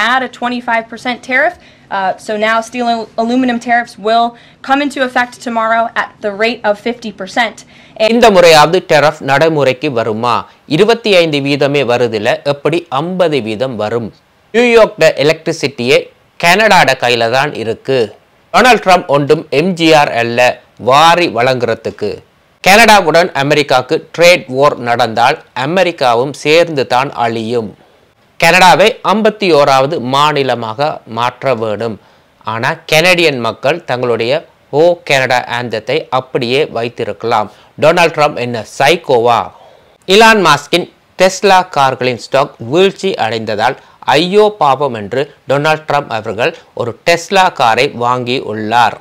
add a 25% tariff. So now steel and aluminum tariffs will come into effect tomorrow at the rate of 50%. இந்த முறையாவது டெரஃப் நடைமுறைக்கு வருமா? 25% வருதில்ல, எப்படி 50% வரும்? நியூயார்க்ல எலக்ட்ரிசிட்டியே கனடாட கையில தான் இருக்கு. டொனால்ட் ட்ரம்ப் ஒன்றும் எம்ஜிஆர் அல்ல வாரி வழங்குறதுக்கு. கனடாவுடன் அமெரிக்காவுக்கு ட்ரேட் வார் நடந்தால் அமெரிக்காவும் சேர்ந்து தான் அழியும். கனடாவை 51வது மாநிலமாக மாற்ற வேண்டும். ஆனால் கனடியன் மக்கள் தங்களுடைய ஓ கனடா ஆந்தத்தை அப்படியே வைத்திருக்கலாம். டொனால்ட் ட்ரம்ப் என்ன சைக்கோவா? இலான் மாஸ்கின் டெஸ்லா கார்களின் ஸ்டாக் வீழ்ச்சி அடைந்ததால் ஐயோ பாவம் என்று டொனால்ட் ட்ரம்ப் அவர்கள் ஒரு டெஸ்லா காரை வாங்கி உள்ளார்.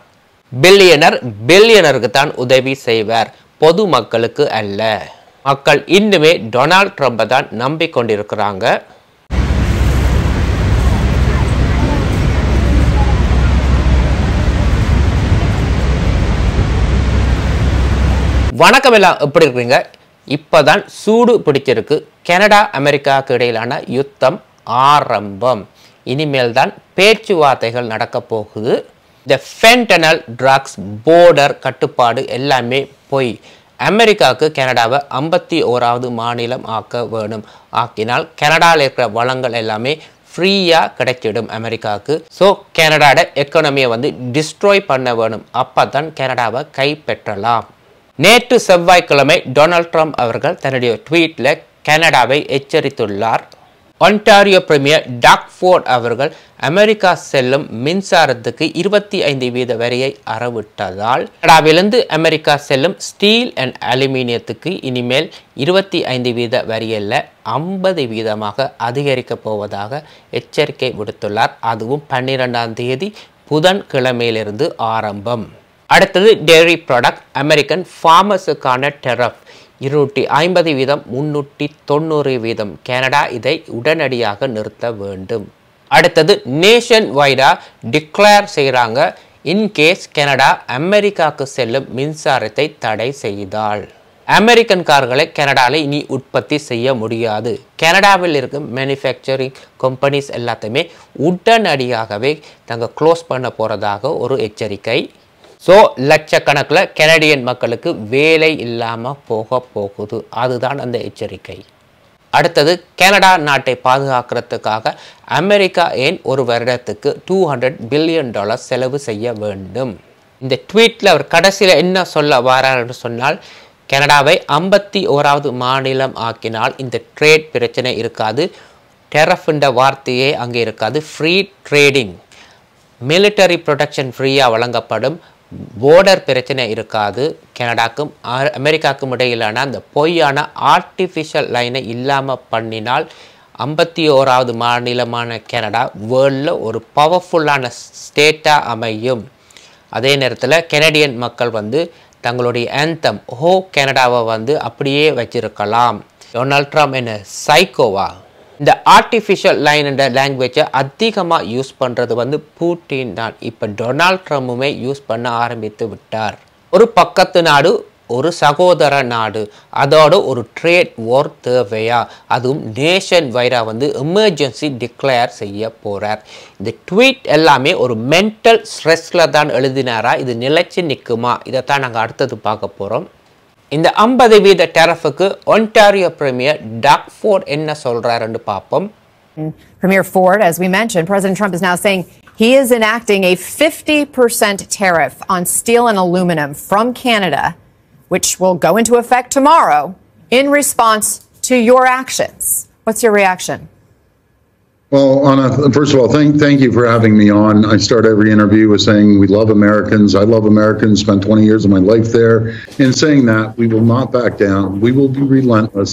பில்லியனருக்கு தான் உதவி செய்வார், பொது மக்களுக்கு அல்ல. மக்கள் இன்னுமே டொனால்ட் ட்ரம்பை தான் நம்பிக்கொண்டிருக்கிறாங்க. வணக்கம், எல்லாம் எப்படி இருக்கீங்க? இப்போதான் சூடு பிடிச்சிருக்கு. கனடா அமெரிக்காவுக்கு இடையிலான யுத்தம் ஆரம்பம். இனிமேல் தான் பேச்சுவார்த்தைகள் நடக்க போகுது. இந்த ஃபென்டனல் ட்ரக்ஸ் போர்டர் கட்டுப்பாடு எல்லாமே போய் அமெரிக்காவுக்கு கனடாவை 51வது மாநிலம் ஆக்க வேணும். ஆக்கினால் கனடாவில் இருக்கிற வளங்கள் எல்லாமே ஃப்ரீயாக கிடைச்சிடும் அமெரிக்காவுக்கு. ஸோ கனடாவோட எக்கனாமியை வந்து டிஸ்ட்ராய் பண்ண வேணும். அப்போ தான் கனடாவை கைப்பற்றலாம். நேற்று செவ்வாய்க்கிழமை டொனால்ட் ட்ரம்ப் அவர்கள் தன்னுடைய ட்வீட்டில் கனடாவை எச்சரித்துள்ளார். ஒன்டாரியோ பிரீமியர் டாக் ஃபோர்ட் அவர்கள் அமெரிக்கா செல்லும் மின்சாரத்துக்கு 25% வரியை அறவிட்டதால் கனடாவிலிருந்து அமெரிக்கா செல்லும் ஸ்டீல் அண்ட் அலுமினியத்துக்கு இனிமேல் 25% வரியல்ல 50% அதிகரிக்கப் போவதாக எச்சரிக்கை விடுத்துள்ளார். அதுவும் 12ஆம் தேதி புதன்கிழமையிலிருந்து ஆரம்பம். அடுத்தது டெய்ரி ப்ராடக்ட். அமெரிக்கன் ஃபார்மர்ஸுக்கான டெரஃப் 250%, 390%. கனடா இதை உடனடியாக நிறுத்த வேண்டும். அடுத்தது நேஷன் வைடா டிக்ளேர் செய்கிறாங்க. இன்கேஸ் கனடா அமெரிக்காவுக்கு செல்லும் மின்சாரத்தை தடை செய்தால் அமெரிக்கன் கார்களை கனடாவில் இனி உற்பத்தி செய்ய முடியாது. கனடாவில் இருக்கும் மேனுஃபேக்சரிங் கம்பெனிஸ் எல்லாத்தையுமே உடனடியாகவே நாங்கள் க்ளோஸ் பண்ண போகிறதாக ஒரு எச்சரிக்கை. ஸோ லட்சக்கணக்கில் கனடியன் மக்களுக்கு வேலை இல்லாமல் போகுது. அதுதான் அந்த எச்சரிக்கை. அடுத்தது கனடா நாட்டை பாதுகாக்கிறதுக்காக அமெரிக்கா ஏன் ஒரு வருடத்துக்கு $200 பில்லியன் செலவு செய்ய வேண்டும்? இந்த ட்வீட்டில் அவர் கடைசியில் என்ன சொல்ல வரார் என்று சொன்னால், கனடாவை 51வது மாநிலம் ஆக்கினால் இந்த ட்ரேட் பிரச்சனை இருக்காது, டெரஃப்ன்ற வார்த்தையே அங்கே இருக்காது, ஃப்ரீ ட்ரேடிங், மிலிட்டரி ப்ரொடெக்ஷன் ஃப்ரீயாக வழங்கப்படும், போர்டர் பிரச்சனை இருக்காது. கனடாக்கும் அமெரிக்காவுக்கும் இடையிலான அந்த பொய்யான ஆர்டிஃபிஷியல் லைனை இல்லாமல் பண்ணினால் 51வது மாநிலமான கனடா வேர்ல்டில் ஒரு பவர்ஃபுல்லான ஸ்டேட்டாக அமையும். அதே நேரத்தில் கனடியன் மக்கள் வந்து தங்களுடைய ஆந்தம் ஹோ கனடாவை வந்து அப்படியே வச்சிருக்கலாம். டொனால்ட் ட்ரம்ப் என்ன சைக்கோவா? இந்த ஆர்டிஃபிஷியல் லைன் என்ற லாங்குவேஜை அதிகமாக யூஸ் பண்ணுறது வந்து பூட்டின் தான். இப்போ டொனால்ட் ட்ரம்புமே யூஸ் பண்ண ஆரம்பித்து விட்டார். ஒரு பக்கத்து நாடு, ஒரு சகோதர நாடு, அதோட ஒரு ட்ரேட் வார் தேவையா? அதுவும் நேஷன் வைடா வந்து எமர்ஜென்சி டிக்ளேர் செய்ய போகிறார். இந்த ட்வீட் எல்லாமே ஒரு மென்டல் ஸ்ட்ரெஸ்ஸில் தான் எழுதினாரா? இது நிலைச்சு நிற்குமா? இதைத்தான் நாங்கள் அடுத்தது பார்க்க போகிறோம். இந்த 50% டெரஃபுக்கு ஒன்டாரியோ பிரீமியர் டாக் ஃபோர்ட் என்ன சொல்றாருன்னு பார்ப்போம். Premier Ford, as we mentioned, President Trump is now saying he is enacting a 50% tariff on steel and aluminum from Canada, which will go into effect tomorrow in response to your actions. What's your reaction? Well, Anna, first of all, thank you for having me on. I start every interview with saying we love Americans. I love Americans, spent 20 years of my life there. In saying that, we will not back down. We will be relentless.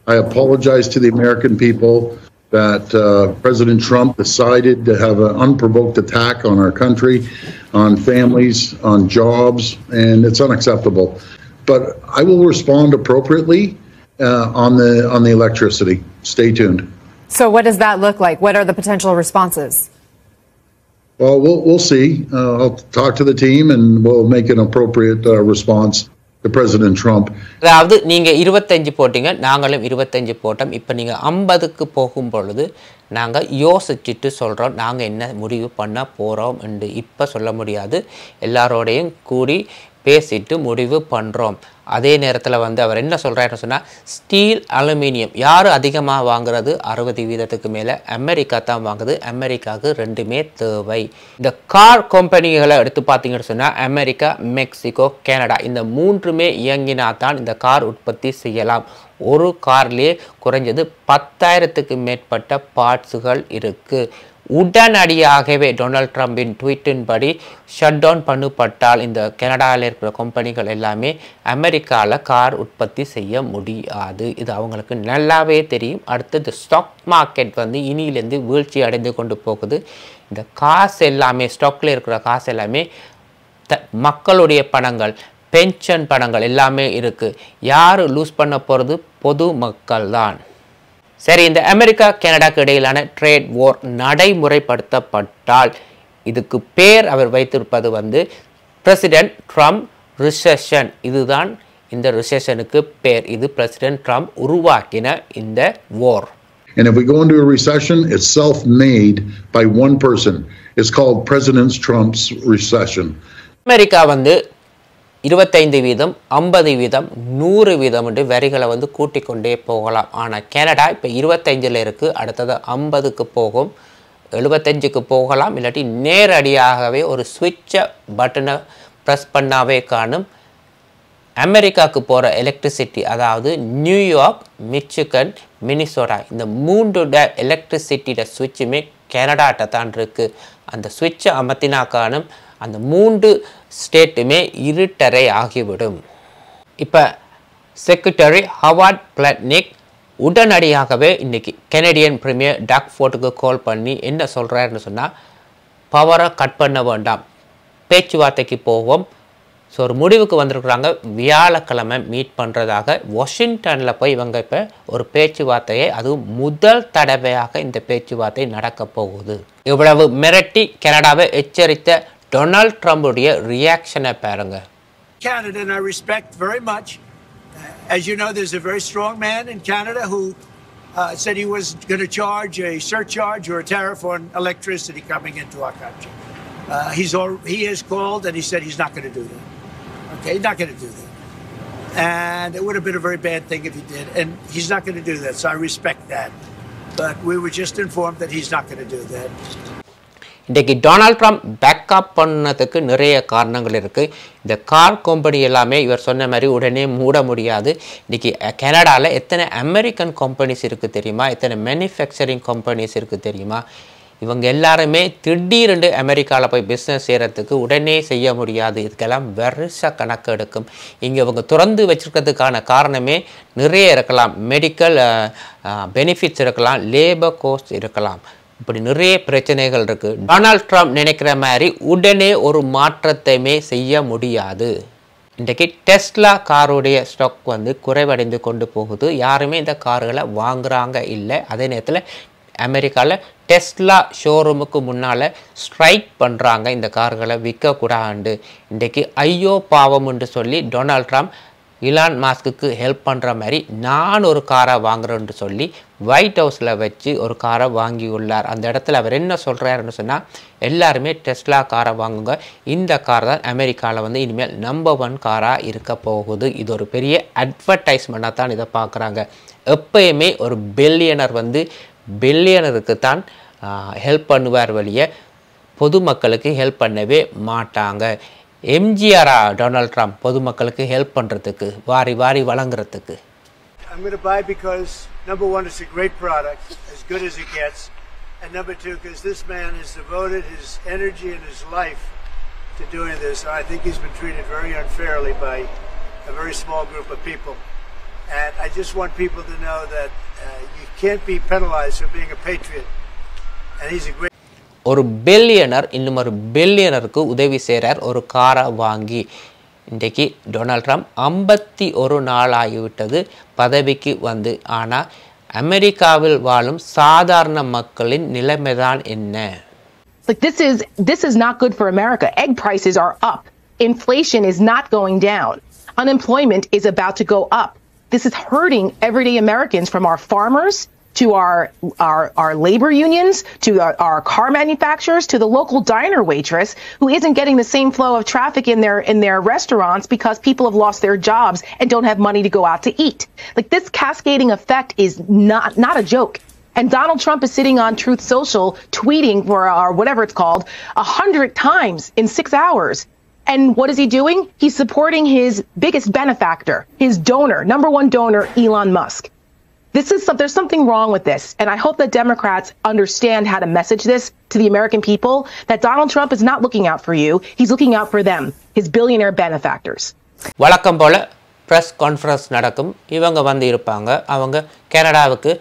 I apologize to the American people that President Trump decided to have an unprovoked attack on our country, on families, on jobs, and it's unacceptable. But I will respond appropriately on the electricity. Stay tuned. So what does that look like? What are the potential responses? Well, we'll see. I'll talk to the team and we'll make an appropriate response. President Trump. அதாவது நீங்க 25 போட்டீங்க, நாங்களும் 25 போட்டோம். இப்போ நீங்க 50க்கு போகும் பொழுது நாங்க யோசிச்சுட்டு சொல்றோம் நாங்க என்ன முடிவு பண்ண போறோம் என்று இப்ப சொல்ல முடியாது. எல்லாரோடையும் கூடி பேசிட்டு முடிவு பண்றோம். அதே நேரத்தில் வந்து அவர் என்ன சொல்றாருன்னு சொன்னா ஸ்டீல் அலுமினியம் யார் அதிகமாக வாங்குறது 60% மேலே அமெரிக்கா தான் வாங்குது. அமெரிக்காவுக்கு ரெண்டுமே தேவை. இந்த கார் கம்பெனிகளை எடுத்து பார்த்தீங்கன்னு சொன்னால் அமெரிக்கா, மெக்சிகோ, கனடா இந்த மூன்றுமே இயங்கினா தான் இந்த கார் உற்பத்தி செய்யலாம். ஒரு கார்லேயே குறைஞ்சது 10,000க்கு மேற்பட்ட பார்ட்ஸுகள் இருக்குது. உடனடியாகவே டொனால்ட் ட்ரம்பின் ட்வீட்டின்படி ஷட் டவுன் பண்ணப்பட்டால் இந்த கனடாவில் இருக்கிற கம்பெனிகள் எல்லாமே அமெரிக்காவில் கார் உற்பத்தி செய்ய முடியாது. இது அவங்களுக்கு நல்லாவே தெரியும். அடுத்தது ஸ்டாக் மார்க்கெட் வந்து இனியிலேருந்து வீழ்ச்சி அடைந்து கொண்டு போகுது. இந்த காசு எல்லாமே ஸ்டாக்கில் இருக்கிற காசு எல்லாமே மக்களுடைய பணங்கள், பென்ஷன் பணங்கள் எல்லாமே இருக்குது. யார் லூஸ் பண்ண போகிறது? பொது மக்கள் தான். சரி, இந்த அமெரிக்கா கனடாக்கு இடையிலான ட்ரேட் வார் நடைமுறைப்படுத்தப்பட்டால் இதுக்கு பேர் அவர் வைத்திருப்பது வந்து பிரசிடென்ட் ட்ரம்ப் ரிசெஷன். இதுதான் இந்த ரிசெஷனுக்கு பேர். இது பிரசிடென்ட் ட்ரம்ப் உருவாக்கின இந்த வார். And if we go into a recession, it's self-made by one person. It's called President Trump's recession. America வந்து 25%, 50%, 100% என்று வரிகளை வந்து கூட்டிக் கொண்டே போகலாம். ஆனால் கனடா இப்போ 25ல் இருக்குது, அடுத்தது 50க்கு போகும், 75க்கு போகலாம். இல்லாட்டி நேரடியாகவே ஒரு ஸ்விட்சை பட்டனை ப்ரெஸ் பண்ணாவே காணும் அமெரிக்காவுக்கு போகிற எலக்ட்ரிசிட்டி, அதாவது நியூயார்க், மிச்சிகன், மினிசோட்டா இந்த 3 எலக்ட்ரிசிட்டியோட ஸ்விட்சுமே கனடாட்ட தான் இருக்குது. அந்த ஸ்விட்சை அமர்த்தினா காணும் அந்த 3 ஸ்டேட்டுமே இருட்டறை ஆகிவிடும். இப்போ செக்ரட்டரி ஹவார்ட் பிளட்னிக் உடனடியாகவே இன்றைக்கி கனடியன் பிரீமியர் டாக் ஃபோர்டுக்கு கால் பண்ணி என்ன சொல்கிறாருன்னு சொன்னால் பவரை கட் பண்ண வேண்டாம், பேச்சுவார்த்தைக்கு போவோம். ஸோ ஒரு முடிவுக்கு வந்திருக்கிறாங்க. வியாழக்கிழமை மீட் பண்ணுறதாக வாஷிங்டனில் போய் இவங்க இப்போ ஒரு பேச்சுவார்த்தையை, அதுவும் முதல் தடவையாக இந்த பேச்சுவார்த்தை நடக்க போகுது. இவ்வளவு மிரட்டி கனடாவை எச்சரித்த டொனால்ட் ட்ரம்புடைய ரியாக்ஷனை பாருங்க. Canada, and I respect very much. As you know, there's a very strong man in Canada who said he was going to charge a surcharge or a tariff on electricity coming into our country. He has called and he said he's not going to do that. Okay, he's not going to do that. And it would have been a very bad thing if he did. And he's not going to do that, so I respect that. But we were just informed that he's not going to do that. இன்றைக்கு Donald Trump backup பண்ணதுக்கு நிறைய காரணங்கள் இருக்குது. இந்த car company எல்லாமே இவர் சொன்ன மாதிரி உடனே மூட முடியாது. இன்றைக்கி கனடாவில் எத்தனை அமெரிக்கன் கம்பெனிஸ் இருக்குது தெரியுமா? எத்தனை மேனுஃபேக்சரிங் கம்பெனிஸ் இருக்குது தெரியுமா? இவங்க எல்லாருமே திடீரென்று அமெரிக்காவில் போய் பிஸ்னஸ் செய்கிறதுக்கு உடனே செய்ய முடியாது. இதுக்கெல்லாம் வருஷ கணக்கு எடுக்கும். இங்கே இவங்க திறந்து வச்சுருக்கிறதுக்கான காரணமே நிறைய இருக்கலாம். மெடிக்கல் பெனிஃபிட்ஸ் இருக்கலாம், லேபர் கோஸ்ட் இருக்கலாம், இப்படி நிறைய பிரச்சனைகள் இருக்குது. டொனால்ட் ட்ரம்ப் நினைக்கிற மாதிரி உடனே ஒரு மாற்றத்தையுமே செய்ய முடியாது. இன்றைக்கி டெஸ்லா காருடைய ஸ்டாக் வந்து குறைவடைந்து கொண்டு போகுது. யாருமே இந்த கார்களை வாங்குறாங்க இல்லை. அதே நேரத்தில் அமெரிக்காவில் டெஸ்லா ஷோரூமுக்கு முன்னால் ஸ்ட்ரைக் பண்ணுறாங்க, இந்த கார்களை விற்கக்கூடாது. இன்றைக்கி ஐயோ பாவம் என்று சொல்லி Donald Trump Elon mask help பண்ணுற மாதிரி நான் ஒரு காரை வாங்குறேன்னு சொல்லி ஒயிட் ஹவுஸில் வச்சு ஒரு காரை வாங்கியுள்ளார். அந்த இடத்துல அவர் என்ன சொல்கிறாருன்னு சொன்னால் எல்லாருமே டெஸ்லா காரை வாங்குங்க, இந்த கார் தான் அமெரிக்காவில் வந்து இனிமேல் நம்பர் 1 காராக இருக்க போகுது. இது ஒரு பெரிய அட்வர்டைஸ்மெண்ட்டாக தான் இதை பார்க்குறாங்க. எப்பயுமே ஒரு பில்லியனர் வந்து பில்லியனருக்கு தான் ஹெல்ப் பண்ணுவார் வழிய பொதுமக்களுக்கு ஹெல்ப் பண்ணவே மாட்டாங்க. எம்ஜிஆரா டொனால்ட் ட்ரம்ப் பொதுமக்களுக்கு ஹெல்ப் பண்ணுறதுக்கு வாரி வாரி வழங்குறதுக்கு? I'm going to buy because number 1, it's a great product, as good as it gets, and number 2, because this man has devoted his energy and his life to doing this. I think he's been treated very unfairly by a very small group of people, and I just want people to know that you can't be penalized for being a patriot, and he's a great. ஒரு billionaire இன்னும் ஒரு பில்லியனருக்கு உதவி செய்கிறார் ஒரு காரை வாங்கி. இன்றைக்கு Donald Trump 51 நாள் ஆகிவிட்டது பதவிக்கு வந்து. ஆனால் அமெரிக்காவில் வாழும் சாதாரண மக்களின் நிலைமைதான் என்ன? Like this is not good for America. Egg prices are up. Inflation is not going down. unemployment is about to go up. This is hurting everyday Americans, from our farmers to our labor unions, to our car manufacturers, to the local diner waitress who isn't getting the same flow of traffic in their restaurants because people have lost their jobs and don't have money to go out to eat. Like, this cascading effect is not a joke. And Donald Trump is sitting on Truth Social tweeting, or whatever it's called, 100 times in 6 hours. And what is he doing? He's supporting his biggest benefactor, his donor, #1 donor, Elon Musk. There's something wrong with this. And I hope that Democrats understand how to message this to the American people, that Donald Trump is not looking out for you. He's looking out for them, his billionaire benefactors. வழக்கம் போல press conference நடக்கும். இவங்க வந்து இருப்பாங்க. அவங்க கனடாவுக்கு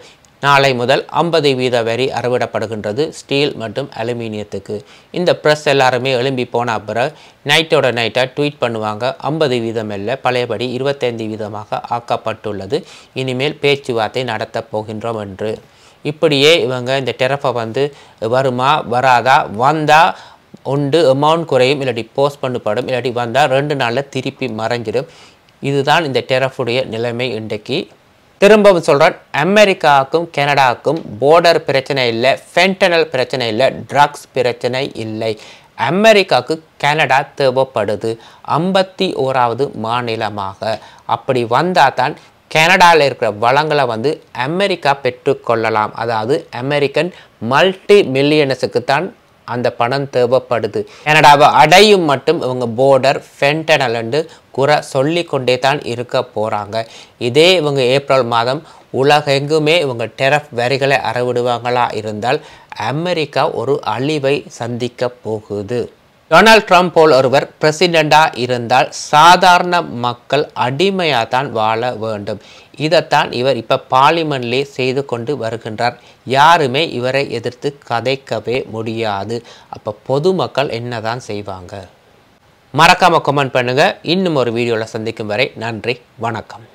நாளை முதல் 50% வரி அறவிடப்படுகின்றது ஸ்டீல் மற்றும் அலுமினியத்துக்கு. இந்த ப்ரெஸ் எல்லாருமே எழும்பி போன அப்புறம் நைட்டோட நைட்டாக ட்வீட் பண்ணுவாங்க, 50% இல்லை, பழையபடி 25% ஆக்கப்பட்டுள்ளது, இனிமேல் பேச்சுவார்த்தை நடத்தப் போகின்றோம் என்று. இப்படியே இவங்க இந்த டெரஃபை வந்து வருமா வராதா, வந்தால் ஒன்று அமௌண்ட் குறையும், இல்லாட்டி போஸ்ட் பண்ணப்படும், இல்லாட்டி வந்தால் 2 நாளில் திருப்பி மறைஞ்சிடும். இதுதான் இந்த டெரஃபுடைய நிலைமை இன்றைக்கு. திரும்பவும் சொல்கிறேன், அமெரிக்காவுக்கும் கனடாவுக்கும் போர்டர் பிரச்சனை இல்லை, ஃபென்டனல் பிரச்சனை இல்லை, ட்ரக்ஸ் பிரச்சனை இல்லை. அமெரிக்காவுக்கு கனடா தேவைப்படுது 51வது மாநிலமாக. அப்படி வந்தால் தான் கனடாவில் இருக்கிற வளங்களை வந்து அமெரிக்கா பெற்றுக்கொள்ளலாம். அதாவது அமெரிக்கன் மல்டி மில்லியனர்ஸுக்கு தான் அந்த பணம் தேவைப்படுது. கனடாவை அடையும் மட்டும் இவங்க போர்டர் ஃபென்டனல் என்று குறை சொல்லிக்கொண்டே தான் இருக்க போகிறாங்க. இதே இவங்க ஏப்ரல் மாதம் உலகெங்குமே இவங்க டெரஃப் வரிகளை அறவிடுவாங்களா இருந்தால் அமெரிக்கா ஒரு அழிவை சந்திக்க போகுது. டொனால்ட் ட்ரம்ப் போல் ஒருவர் பிரசிடெண்டாக இருந்தால் சாதாரண மக்கள் அடிமையாக தான் வாழ வேண்டும். இதைத்தான் இவர் இப்போ பார்லிமெண்ட்லே செய்து கொண்டு வருகின்றார். யாருமே இவரை எதிர்த்து கதைக்கவே முடியாது. அப்போ பொதுமக்கள் என்ன தான் செய்வாங்க? மறக்காமல் கமெண்ட் பண்ணுங்கள். இன்னும் ஒரு வீடியோவில் சந்திக்கும் வரை நன்றி, வணக்கம்.